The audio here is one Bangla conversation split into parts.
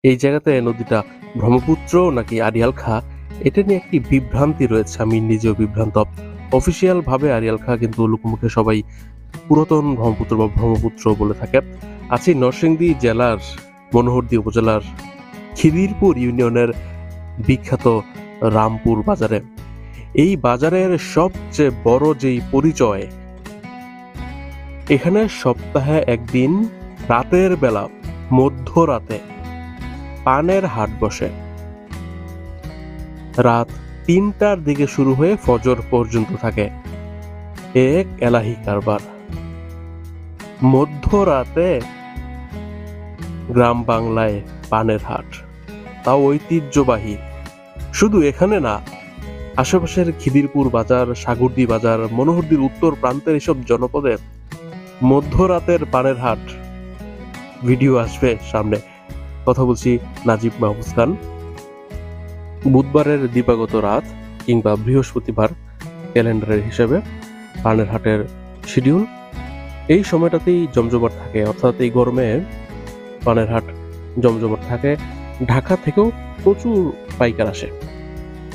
এই জায়গাতে নদীটা ব্রহ্মপুত্র নাকি আড়িয়াল খাঁ এটা নিয়ে একটি বিভ্রান্তি রয়েছে, আমি নিজেও বিভ্রান্ত। অফিসিয়াল ভাবে আড়িয়াল খাঁ, কিন্তু লোকমুখে সবাই পুরাতন ব্রহ্মপুত্র বা ব্রহ্মপুত্র বলে থাকে। আছি নরসিংদী জেলার মনোহরদী উপজেলার খিদিরপুর ইউনিয়নের বিখ্যাত রামপুর বাজারে। এই বাজারের সবচেয়ে বড় যেই পরিচয়, এখানে সপ্তাহে একদিন রাতের বেলা মধ্যরাতে পানের হাট বসে। রাত 3টার দিকে শুরু হয়ে ফজর পর্যন্ত থাকে এক এলাহি কারবার। মধ্যরাতে গ্রাম বাংলায় পানের হাট, তাও ঐতিহ্যবাহী। শুধু এখানে না, আশেপাশের খিদিরপুর বাজার, সাগরদী বাজার, মনোহরদীর উত্তর প্রান্তের এসব জনপদে মধ্যরাতের পানের হাট ভিডিও আসবে সামনে। কথা বলছি নাজিব মাহফুজ খান। বুধবারের দিবাগত রাত কিংবা বৃহস্পতিবার ক্যালেন্ডারের হিসেবে পানের হাটের শিডিউল এই সময়টাতেই জমজমাট থাকে, অর্থাৎ এই গরমে পানের হাট জমজমাট থাকে। ঢাকা থেকেও প্রচুর পাইকার আসে,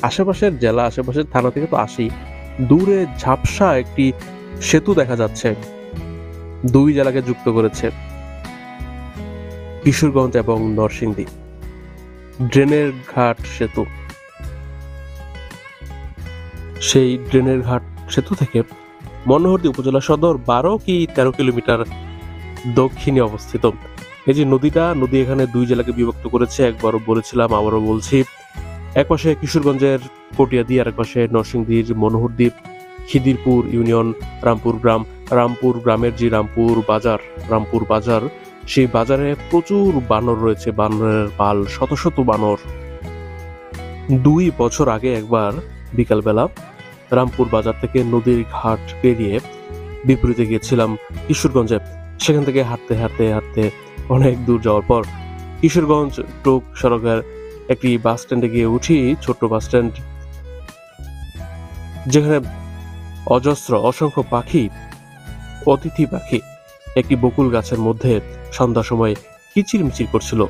আশেপাশের জেলা, আশেপাশের থানা থেকে তো আসেই। দূরে ঝাপসা একটি সেতু দেখা যাচ্ছে, দুই জেলাকে যুক্ত করেছে, কিশোরগঞ্জ এবং নরসিংদী। ড্রেনের ঘাট সেতু। সেই ড্রেনের ঘাট সেতু থেকে মনোহরদী উপজেলা সদর 12 কি 13 কিলোমিটার দক্ষিণে অবস্থিত। এই যে নদী এখানে দুই জেলাকে বিভক্ত করেছে, একবারও বলেছিলাম, আবারও বলছি। এক পাশে কিশোরগঞ্জের কটিয়াদি, আর এক পাশে নরসিংদীর মনোহরদী খিদিরপুর ইউনিয়ন রামপুর গ্রামের যে রামপুর বাজার, সেই বাজারে প্রচুর বানর রয়েছে, বানরের পাল, শত শত বানর। 2 বছর আগে একবার বিকালবেলা রামপুর বাজার থেকে নদীর ঘাট পেরিয়ে বিপরীতে গিয়েছিলাম কিশোরগঞ্জে। সেখান থেকে হাঁটতে হাঁটতে হাঁটতে অনেক দূর যাওয়ার পর কিশোরগঞ্জ টোক সড়কের একটি বাস স্ট্যান্ডে গিয়ে উঠি, ছোট্ট বাস স্ট্যান্ড, যেখানে অসংখ্য পাখি, অতিথি পাখি একটি বকুল গাছের মধ্যে সন্ধ্যার সময় কিচিরমিচির করছিল।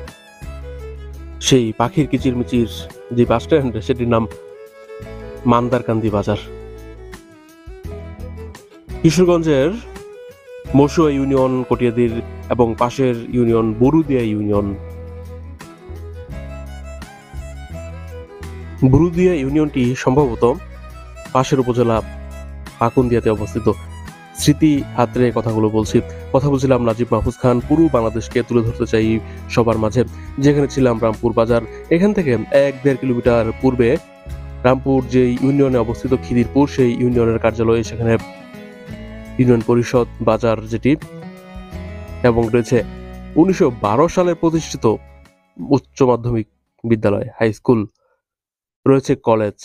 সেই পাখির কিচিরমিচির যে বাস স্ট্যান্ড, সেটির নাম মান্দারকান্দি বাজার। কিশোরগঞ্জের মসুয়া ইউনিয়ন কটিয়াদির এবং পাশের ইউনিয়ন বুরুদিয়া ইউনিয়নটি সম্ভবত পাশের উপজেলা পাকুন্দিয়াতে অবস্থিত। স্মৃতি হাতড়ে কথা বলছিলাম নাজিব মাহফুজ খান। পুরো বাংলাদেশকে তুলে ধরতে চাই সবার মাঝে। যেখানে ছিলাম রামপুর বাজার, এখান থেকে 1-1.5 কিলোমিটার পূর্বে রামপুর যে ইউনিয়নে অবস্থিত খিদিরপুর, সেই ইউনিয়নের কার্যালয়, সেখানে ইউনিয়ন পরিষদ বাজার যেটি, এবং রয়েছে 1912 সালে প্রতিষ্ঠিত উচ্চ মাধ্যমিক বিদ্যালয়, হাই স্কুল, রয়েছে কলেজ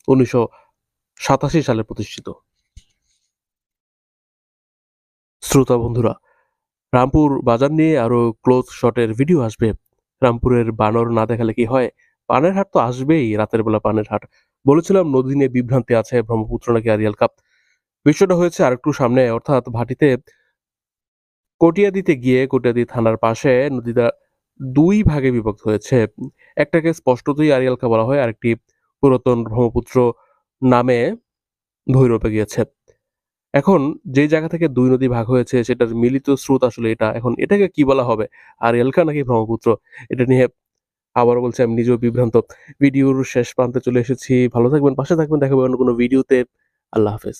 1987 সালে প্রতিষ্ঠিত। শ্রোতা বন্ধুরা, রামপুর বাজার নিয়ে আরো ক্লোজ শটের ভিডিও আসবে। রামপুরের বানর না দেখালে কি হয়, পানের হাট তো আসবেই, রাতের বেলা পানের হাট। বলেছিলাম নদী নিয়ে বিভ্রান্তি আছে, ব্রহ্মপুত্র নাকি আড়িয়াল খাঁ। বিষয়টা হয়েছে আরেকটু সামনে, অর্থাৎ ভাটিতে কটিয়াদি থানার পাশে নদীটা 2 ভাগে বিভক্ত হয়েছে। একটাকে স্পষ্টতই আড়িয়াল খাঁ বলা হয়, আরেকটি পুরাতন ব্রহ্মপুত্র নামে ভৈরবে গিয়েছে। এখন যে জায়গা থেকে 2 নদী ভাগ হয়েছে, সেটার মিলিত স্রোত আসলে এটা। এখন এটাকে কি বলা হবে, আড়িয়াল খাঁ নাকি ব্রহ্মপুত্র? এটা নিয়ে আবারও বলছি, আমি নিজেও বিভ্রান্ত। ভিডিওর শেষ প্রান্তে চলে এসেছি। ভালো থাকবেন, পাশে থাকবেন, দেখা হবে অন্য কোনো ভিডিওতে। আল্লাহ হাফেজ।